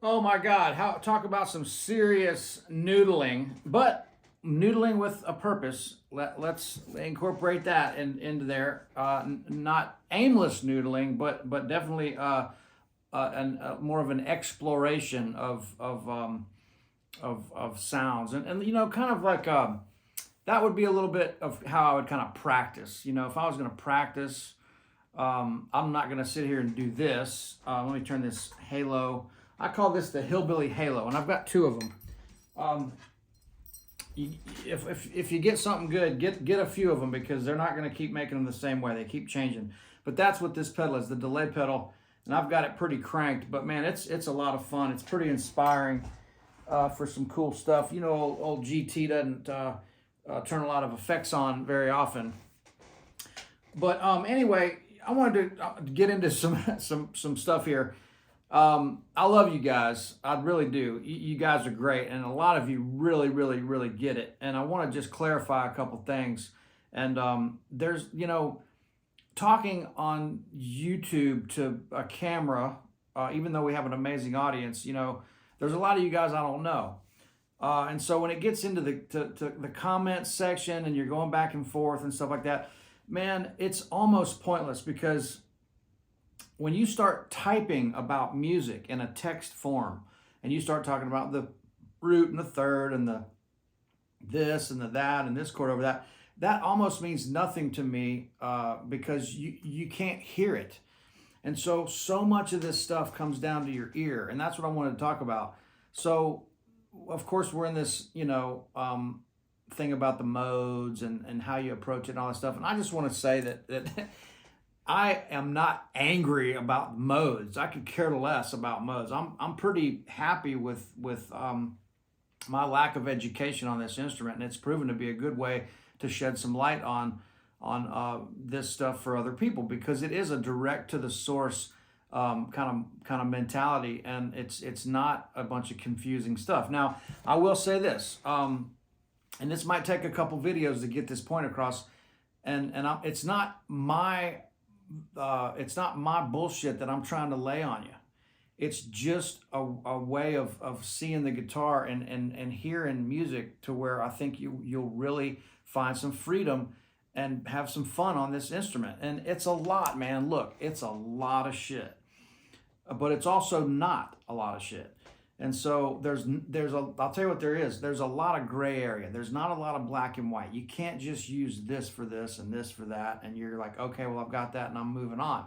Oh my God! Talk about some serious noodling, but noodling with a purpose. Let's incorporate that into there. Not aimless noodling, but definitely more of an exploration of sounds, and kind of like that would be a little bit of how I would kind of practice. If I was going to practice, I'm not going to sit here and do this. Let me turn this halo. I call this the hillbilly halo, and I've got two of them. If you get something good, get a few of them, because they're not going to keep making them the same way. They keep changing. But that's what this pedal is, the delay pedal, and I've got it pretty cranked. But man, it's a lot of fun. It's pretty inspiring for some cool stuff. Old GT doesn't turn a lot of effects on very often. But anyway, I wanted to get into some stuff here. I love you guys. I really do. You guys are great, and a lot of you really, really, really get it. And I want to just clarify a couple things. And there's, talking on YouTube to a camera, even though we have an amazing audience, there's a lot of you guys I don't know. And so when it gets into the comment section and you're going back and forth and stuff like that, man, it's almost pointless, because when you start typing about music in a text form and you start talking about the root and the third and the this and the that and this chord over that, that almost means nothing to me because you can't hear it. And so much of this stuff comes down to your ear, and that's what I wanted to talk about. So, of course, we're in this, thing about the modes and how you approach it and all that stuff. And I just want to say that I am not angry about modes. I could care less about modes. I'm pretty happy with my lack of education on this instrument, and it's proven to be a good way to shed some light on this stuff for other people, because it is a direct to the source kind of mentality, and it's not a bunch of confusing stuff. Now, I will say this, and this might take a couple videos to get this point across, and it's not my bullshit that I'm trying to lay on you. It's just a way of seeing the guitar and hearing music to where I think you'll really find some freedom and have some fun on this instrument. And it's a lot, man. Look, it's a lot of shit, but it's also not a lot of shit. And so I'll tell you what there is. There's a lot of gray area. There's not a lot of black and white. You can't just use this for this and this for that, and you're like, okay, well, I've got that and I'm moving on.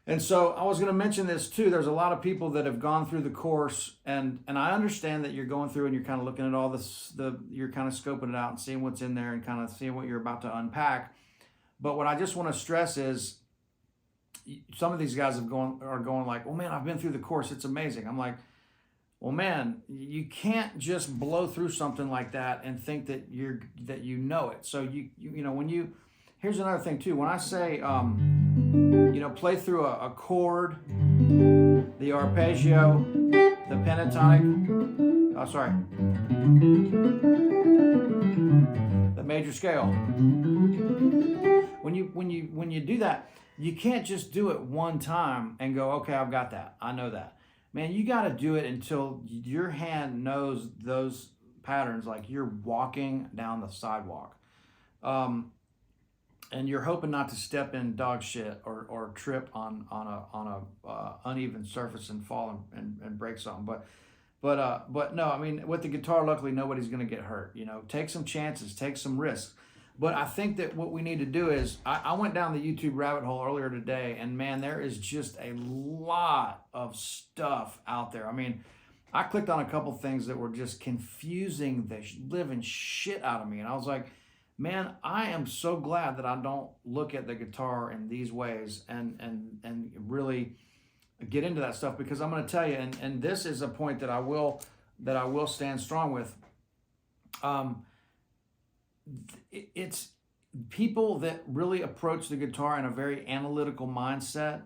And so I was going to mention this too. There's a lot of people that have gone through the course, and I understand that you're going through and you're kind of looking at all this, you're kind of scoping it out and seeing what's in there and kind of seeing what you're about to unpack. But what I just want to stress is, some of these guys are going like, well, man, I've been through the course. It's amazing. I'm like, well, man, you can't just blow through something like that and think that you know it. So here's another thing too. When I say play through a chord, the arpeggio, the pentatonic, oh sorry, the major scale. When you do that, you can't just do it one time and go, okay, I've got that, I know that. Man, you got to do it until your hand knows those patterns, like you're walking down the sidewalk. And you're hoping not to step in dog shit or trip on a uneven surface and fall and break something. But no, I mean, with the guitar, luckily nobody's going to get hurt. You know, take some chances, take some risks. But I think that what we need to do is, I went down the YouTube rabbit hole earlier today, and man, there is just a lot of stuff out there. I mean, I clicked on a couple things that were just confusing the living shit out of me, and I was like, man, I am so glad that I don't look at the guitar in these ways and really get into that stuff, because I'm going to tell you, and this is a point that I will stand strong with. It's people that really approach the guitar in a very analytical mindset,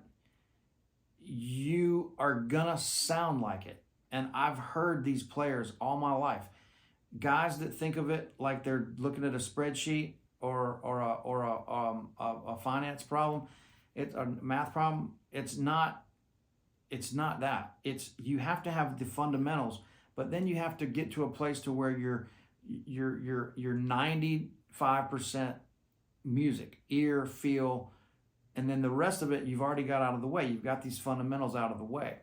you are gonna sound like it. And I've heard these players all my life, guys that think of it like they're looking at a spreadsheet or a finance problem, it's a math problem. It's not that. It's, you have to have the fundamentals, but then you have to get to a place to where you're 95% music, ear, feel, and then the rest of it you've already got out of the way. You've got these fundamentals out of the way.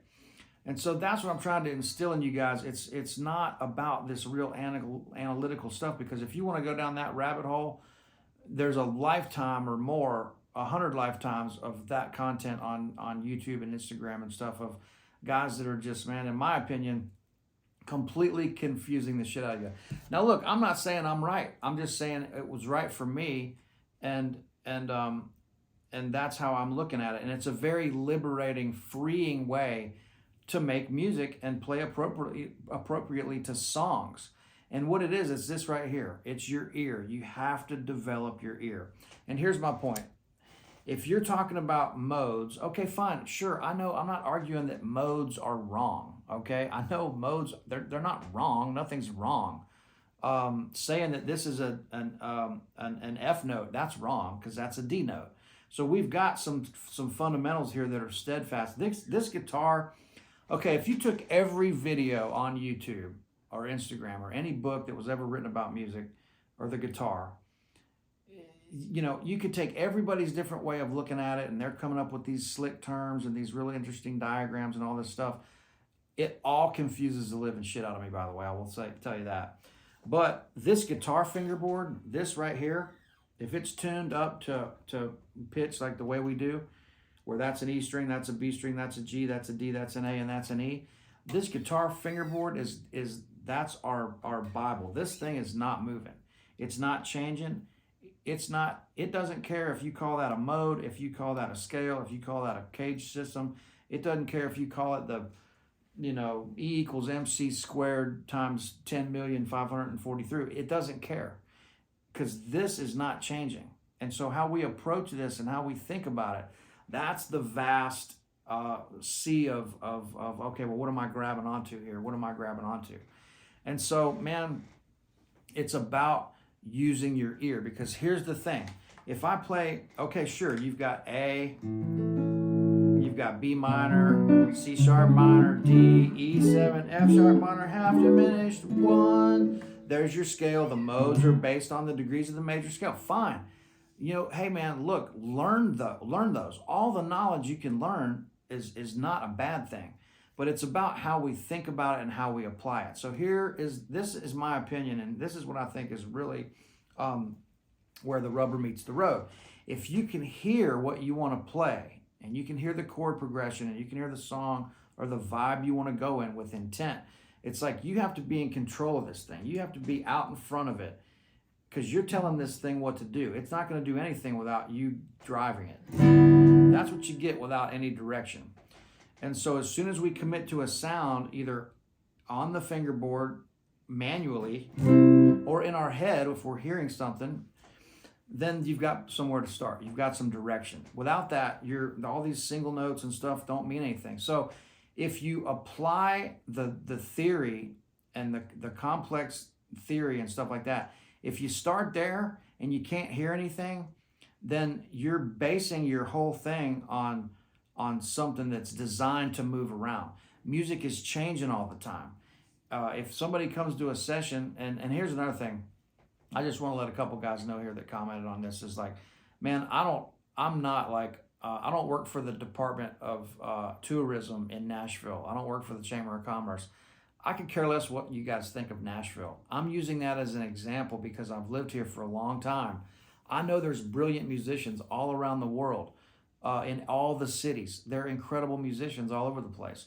And so that's what I'm trying to instill in you guys. It's not about this real analytical stuff, because if you want to go down that rabbit hole, there's a lifetime or more, 100 lifetimes of that content on YouTube and Instagram and stuff, of guys that are just, man, in my opinion, completely confusing the shit out of you. Now look, I'm not saying I'm right. I'm just saying it was right for me, and that's how I'm looking at it. And it's a very liberating, freeing way to make music and play appropriately to songs. And what it is this right here. It's your ear. You have to develop your ear. And here's my point. If you're talking about modes, okay, fine, sure. I know I'm not arguing that modes are wrong, okay? I know modes, they're not wrong. Nothing's wrong. Saying that this is an F note, that's wrong, because that's a D note. So we've got some fundamentals here that are steadfast. This guitar, okay, if you took every video on YouTube or Instagram or any book that was ever written about music or the guitar, you know, you could take everybody's different way of looking at it, and they're coming up with these slick terms and these really interesting diagrams and all this stuff. It all confuses the living shit out of me, by the way. I will tell you that. But this guitar fingerboard, this right here, if it's tuned up to pitch like the way we do, where that's an E string, that's a B string, that's a G, that's a D, that's an A, and that's an E, this guitar fingerboard is that's our Bible. This thing is not moving. It's not changing. It doesn't care if you call that a mode, if you call that a scale, if you call that a CAGED system. It doesn't care if you call it the, you know, E equals MC squared times 10,543. It doesn't care, because this is not changing. And so how we approach this and how we think about it, that's the vast sea of okay, well, what am I grabbing onto here? What am I grabbing onto? And so, man, it's about using your ear, because here's the thing. If I play, okay, sure, you've got A, you've got B minor, C sharp minor, D, E7, F sharp minor, half diminished, 1. There's your scale. The modes are based on the degrees of the major scale. Fine. You know, hey man, look, learn those. All the knowledge you can learn is not a bad thing, but it's about how we think about it and how we apply it. So this is my opinion, and this is what I think is really where the rubber meets the road. If you can hear what you want to play, and you can hear the chord progression, and you can hear the song or the vibe you want to go in with intent, it's like you have to be in control of this thing. You have to be out in front of it, because you're telling this thing what to do. It's not going to do anything without you driving it. That's what you get without any direction. And so as soon as we commit to a sound, either on the fingerboard manually or in our head, if we're hearing something, then you've got somewhere to start. You've got some direction. Without that, all these single notes and stuff don't mean anything. So if you apply the theory and the complex theory and stuff like that, if you start there and you can't hear anything, then you're basing your whole thing on something that's designed to move around. Music is changing all the time. If somebody comes to a session, and here's another thing, I just want to let a couple guys know here that commented on this, is like, man, I'm not like, I don't work for the Department of Tourism in Nashville. I don't work for the Chamber of Commerce. I could care less what you guys think of Nashville. I'm using that as an example because I've lived here for a long time. I know there's brilliant musicians all around the world, in all the cities. They're incredible musicians all over the place.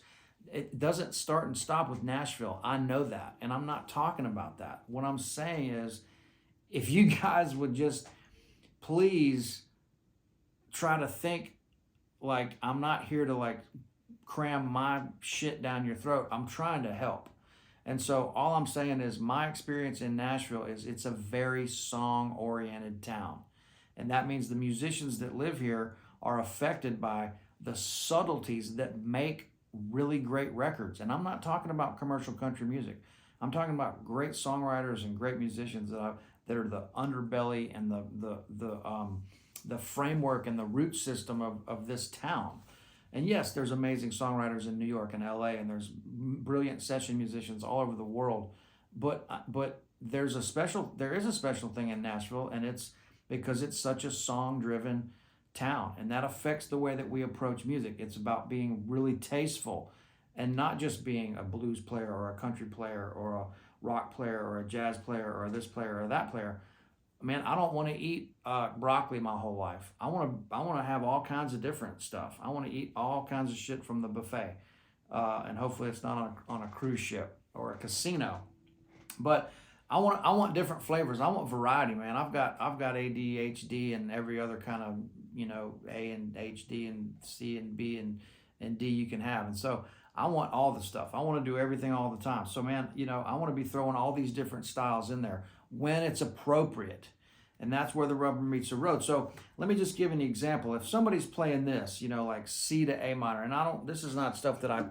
It doesn't start and stop with Nashville. I know that, and I'm not talking about that. What I'm saying is, if you guys would just please try to think like I'm not here to like cram my shit down your throat. I'm trying to help. And so all I'm saying is my experience in Nashville is it's a very song-oriented town. And that means the musicians that live here are affected by the subtleties that make really great records. And I'm not talking about commercial country music. I'm talking about great songwriters and great musicians that are the underbelly and the framework and the root system of this town. And yes, there's amazing songwriters in New York and LA, and there's brilliant session musicians all over the world. But there is a special thing in Nashville, and it's because it's such a song-driven town, and that affects the way that we approach music. It's about being really tasteful and not just being a blues player or a country player or a rock player or a jazz player or this player or that player. Man, I don't want to eat broccoli my whole life. I want to have all kinds of different stuff. I want to eat all kinds of shit from the buffet, and hopefully it's not on a cruise ship or a casino. But I want different flavors. I want variety, man. I've got ADHD and every other kind of A and HD and C and B and D you can have, and so I want all the stuff. I want to do everything all the time. So man, I want to be throwing all these different styles in there when it's appropriate. And that's where the rubber meets the road. So let me just give an example. If somebody's playing this, like C to A minor, and this is not stuff that I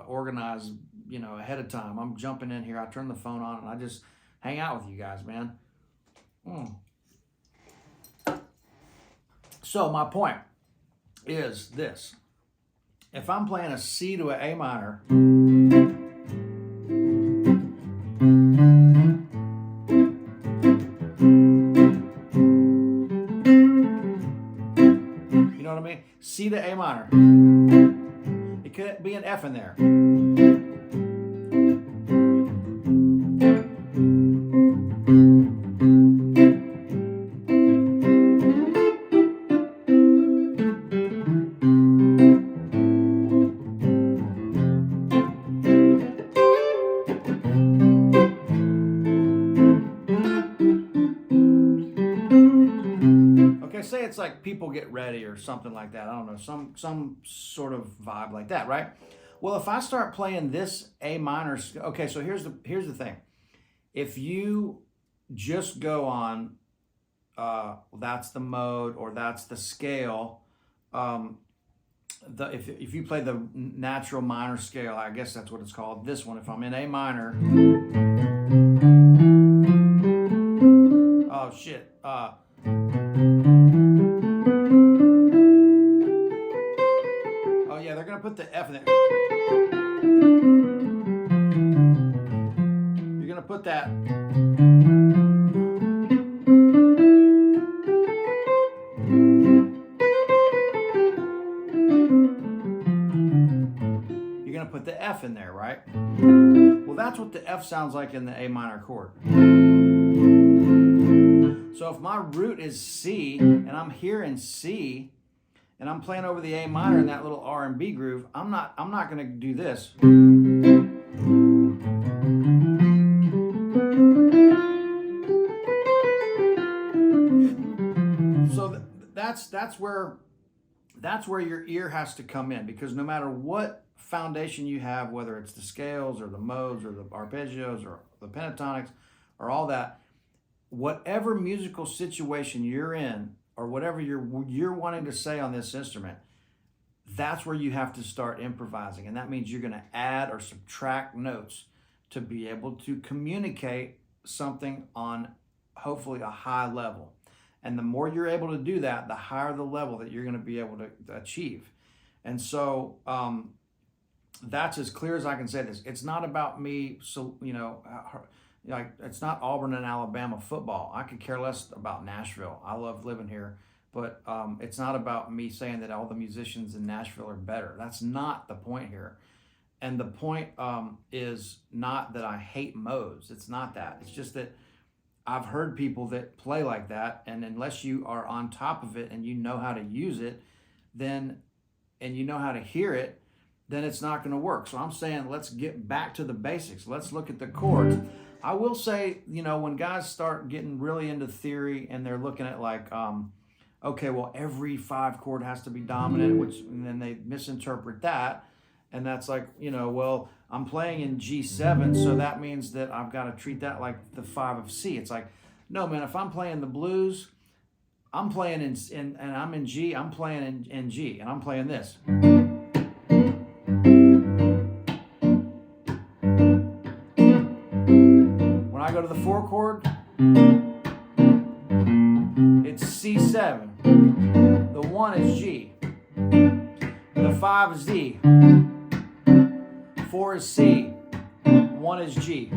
organize, ahead of time. I'm jumping in here. I turn the phone on and I just hang out with you guys, man. So my point is this. If I'm playing a C to an A minor, C to A minor. It could be an F in there. Say it's like People Get Ready or something like that. I don't know, some sort of vibe like that, right? Well, if I start playing this A minor, okay, so here's the thing. If you just go on, that's the mode or that's the scale. If you play the natural minor scale, I guess that's what it's called. This one, if I'm in A minor, oh shit. They're going to put the F in there. You're going to put that. You're going to put the F in there, right? Well, that's what the F sounds like in the A minor chord. So if my root is C and I'm here in C, and I'm playing over the A minor in that little R&B groove, I'm not going to do this. So that's where your ear has to come in, because no matter what foundation you have, whether it's the scales or the modes or the arpeggios or the pentatonics or all that, whatever musical situation you're in, or whatever you're wanting to say on this instrument, that's where you have to start improvising. And that means you're going to add or subtract notes to be able to communicate something on hopefully a high level. And the more you're able to do that, the higher the level that you're going to be able to achieve. And so that's as clear as I can say this. It's not about me, so like it's not Auburn and Alabama football. I could care less about Nashville. I love living here, but it's not about me saying that all the musicians in Nashville are better. That's not the point here. And the point is not that I hate modes. It's not that. It's just that I've heard people that play like that, and unless you are on top of it and you know how to use it, then and you know how to hear it, then it's not going to work. So I'm saying let's get back to the basics. Let's look at the chords. I will say, when guys start getting really into theory and they're looking at like, okay, well, every 5 chord has to be dominant, and then they misinterpret that. And that's like, well, I'm playing in G7, so that means that I've got to treat that like the 5 of C. It's like, no, man, if I'm playing the blues, I'm playing and I'm in G, I'm playing in G, and I'm playing this. When I go to the 4 chord, it's C7. The 1 is G. The 5 is D. 4 is C, 1 is G.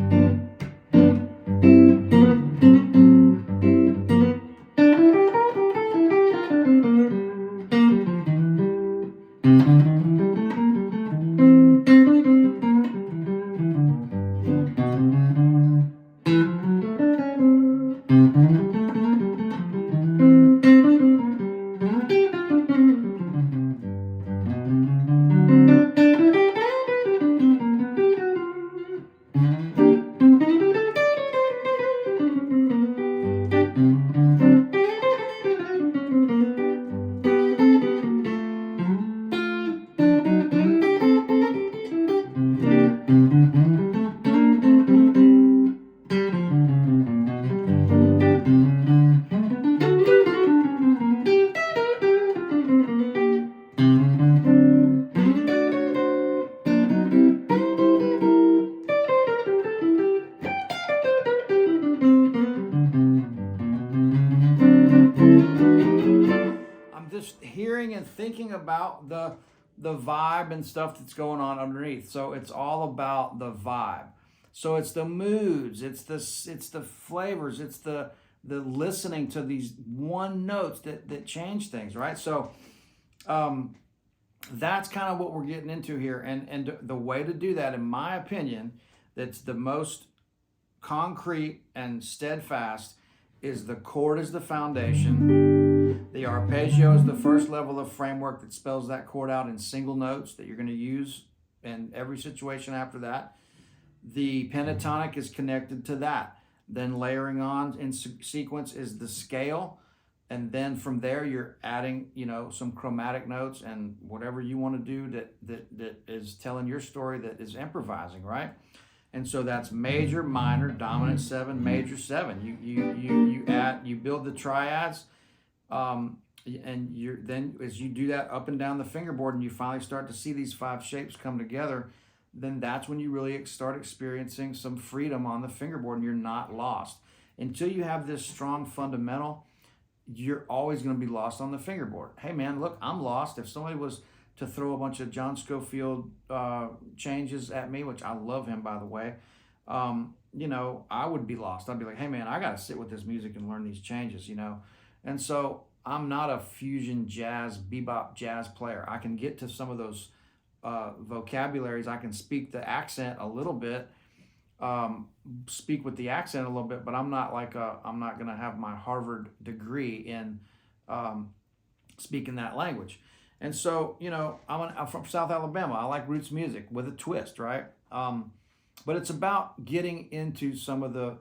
Just hearing and thinking about the vibe and stuff that's going on underneath. So it's all about the vibe. So it's the moods, it's the flavors, it's the listening to these one notes that change things, right? So that's kind of what we're getting into here. And the way to do that, in my opinion, that's the most concrete and steadfast, is the chord is the foundation. The arpeggio is the first level of framework that spells that chord out in single notes that you're going to use in every situation after that. The pentatonic is connected to that. Then layering on in sequence is the scale. And then from there, you're adding, some chromatic notes and whatever you want to do that is telling your story, that is improvising, right? And so that's major, minor, dominant 7, major 7. You build the triads. And then as you do that up and down the fingerboard and you finally start to see these 5 shapes come together, then that's when you really start experiencing some freedom on the fingerboard and you're not lost. Until you have this strong fundamental, you're always going to be lost on the fingerboard. Hey man, look, I'm lost. If somebody was to throw a bunch of John Scofield changes at me, which I love him, by the way, I would be lost. I'd be like, hey man, I got to sit with this music and learn these changes, And so I'm not a fusion jazz, bebop jazz player. I can get to some of those vocabularies. I can speak the accent a little bit, speak with the accent a little bit, but I'm not I'm not going to have my Harvard degree in speaking that language. And so, I'm from South Alabama. I like roots music with a twist, right? But it's about getting into some of the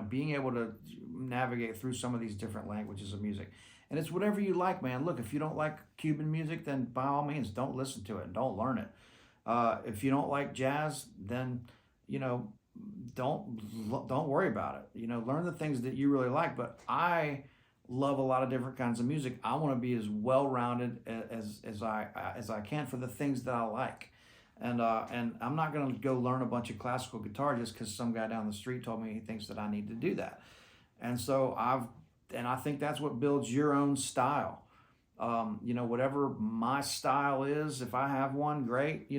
being able to navigate through some of these different languages of music. And it's whatever you like, man. Look, if you don't like Cuban music, then by all means, don't listen to it and don't learn it. If you don't like jazz, then, don't worry about it. Learn the things that you really like. But I love a lot of different kinds of music. I want to be as well-rounded as I can for the things that I like. And I'm not going to go learn a bunch of classical guitar just because some guy down the street told me he thinks that I need to do that. And so I think that's what builds your own style. Whatever my style is, if I have one, great,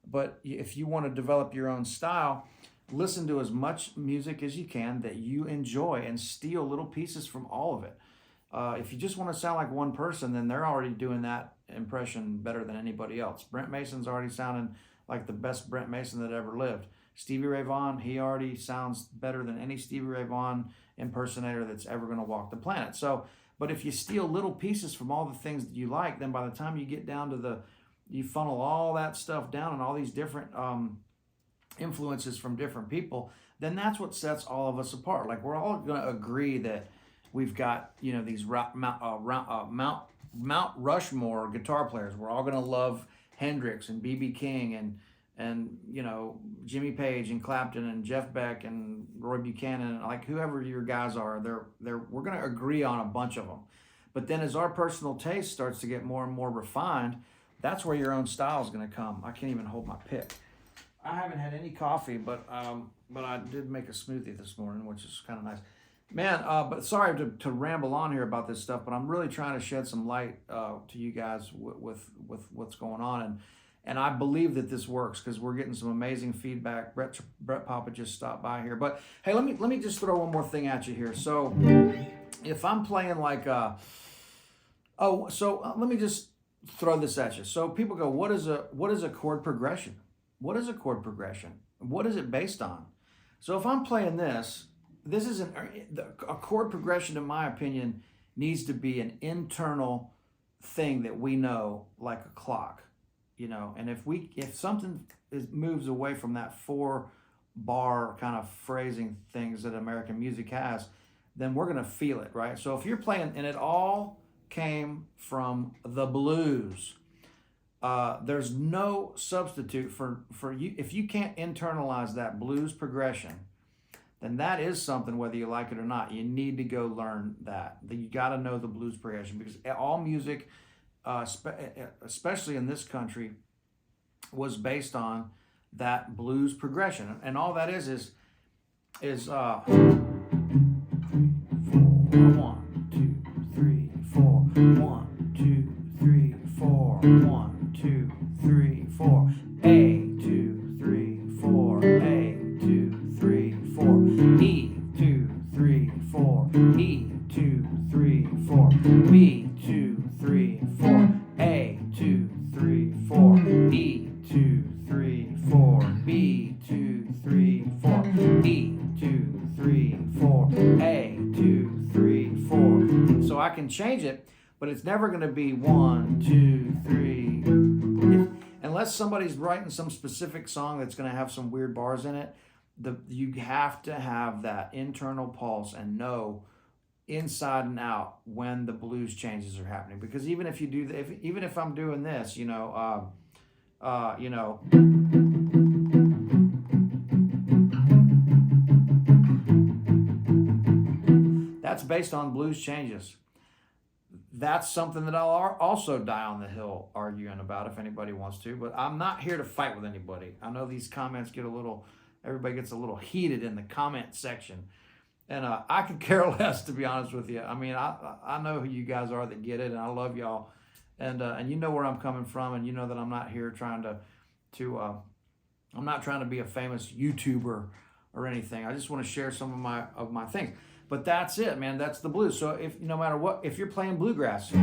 but if you want to develop your own style, listen to as much music as you can that you enjoy and steal little pieces from all of it. If you just want to sound like one person, then they're already doing that impression better than anybody else. Brent Mason's already sounding like the best Brent Mason that ever lived. Stevie Ray Vaughan, he already sounds better than any Stevie Ray Vaughan impersonator that's ever going to walk the planet. So, but if you steal little pieces from all the things that you like, then by the time you get down to you funnel all that stuff down and all these different influences from different people, then that's what sets all of us apart. Like, we're all going to agree that we've got, these Mount Rushmore guitar players. We're all going to love Hendrix and B.B. King and Jimmy Page and Clapton and Jeff Beck and Roy Buchanan, like whoever your guys are, we're going to agree on a bunch of them. But then as our personal taste starts to get more and more refined, that's where your own style is going to come. I can't even hold my pick. I haven't had any coffee, but I did make a smoothie this morning, which is kind of nice. Man, but sorry to ramble on here about this stuff, but I'm really trying to shed some light to you guys with what's going on, and I believe that this works because we're getting some amazing feedback. Brett Papa just stopped by here, but hey, let me just throw one more thing at you here. So if I'm playing like let me just throw this at you. So people go, what is a chord progression? What is a chord progression? What is it based on? So if I'm playing this isn't a chord progression. In my opinion, needs to be an internal thing that we know, like a clock, And if something moves away from that 4-bar kind of phrasing things that American music has, then we're gonna feel it, right? So if you're playing, and it all came from the blues. There's no substitute for you. If you can't internalize that blues progression, then that is something, whether you like it or not. You need to go learn that. You got to know the blues progression, because all music, especially in this country, was based on that blues progression. And all that is 1, 2, 3, 4, 1, 2, 3, 4, 1, 2, 3, 4, A, 2, 3, 4, A, 2, 3, 4, E, 2, 3, 4, E, 2, 3, 4, B, 2, 3, 4, A, 2, 3, 4, E, 2, 3, 4, B, 2, 3, 4, E, 2, 3, 4, A, 2, 3, 4. So I can change it, but it's never going to be 1, 2, 3. Unless somebody's writing some specific song that's going to have some weird bars in it, you have to have that internal pulse and know inside and out when the blues changes are happening. Because even if you do, even if I'm doing this, that's based on blues changes. That's something that I'll also die on the hill arguing about if anybody wants to, but I'm not here to fight with anybody. I know these comments everybody gets a little heated in the comment section, and I could care less, to be honest with you. I mean, I know who you guys are that get it, and I love y'all, and you know where I'm coming from, and you know that I'm not here trying to I'm not trying to be a famous YouTuber or anything. I just want to share some of my things. But that's it, man. That's the blues. So no matter what, if you're playing bluegrass, so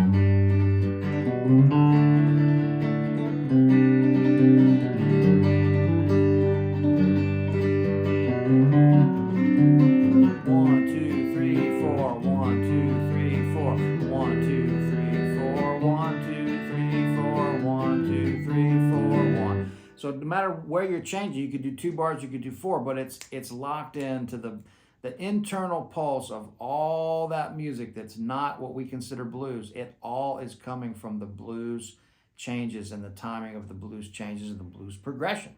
no matter where you're changing, you could do 2 bars, you could do 4, but it's locked into the internal pulse of all that music that's not what we consider blues. It all is coming from the blues changes and the timing of the blues changes and the blues progression.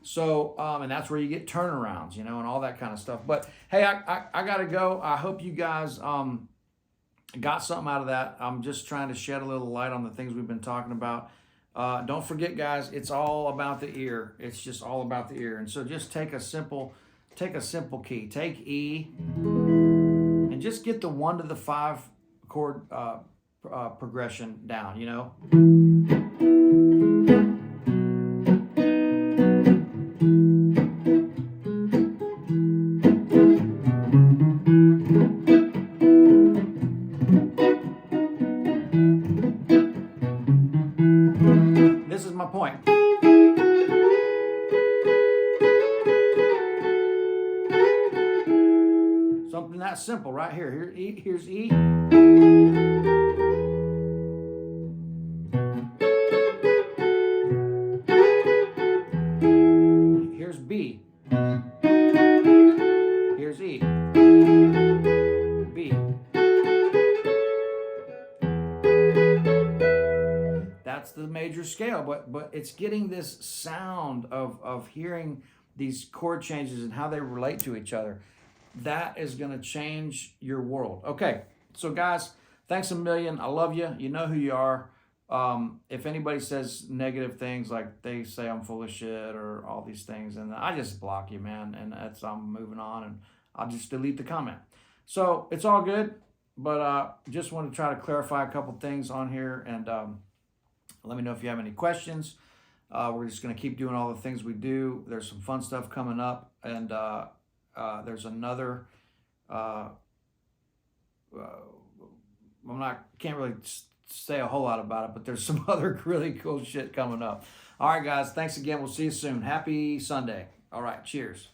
So, and that's where you get turnarounds, and all that kind of stuff. But hey, I gotta go. I hope you guys got something out of that. I'm just trying to shed a little light on the things we've been talking about. Don't forget, guys, it's all about the ear. It's just all about the ear. And so just take a simple key. Take E and just get the 1 to the 5 chord progression down, you know. This is my point. Something that simple right here. Here's E. Here's B. Here's E. B. That's the major scale, but it's getting this sound of hearing these chord changes and how they relate to each other. That is going to change your world. Okay, so guys, thanks a million. I love you. You know who you are. If anybody says negative things, like they say I'm full of shit or all these things, and I just block you, man, and I'm moving on, and I'll just delete the comment. So it's all good, but just want to try to clarify a couple things on here, and let me know if you have any questions. We're just going to keep doing all the things we do. There's some fun stuff coming up, and there's another, can't really say a whole lot about it, but there's some other really cool shit coming up. All right, guys, thanks again. We'll see you soon. Happy Sunday. All right, cheers.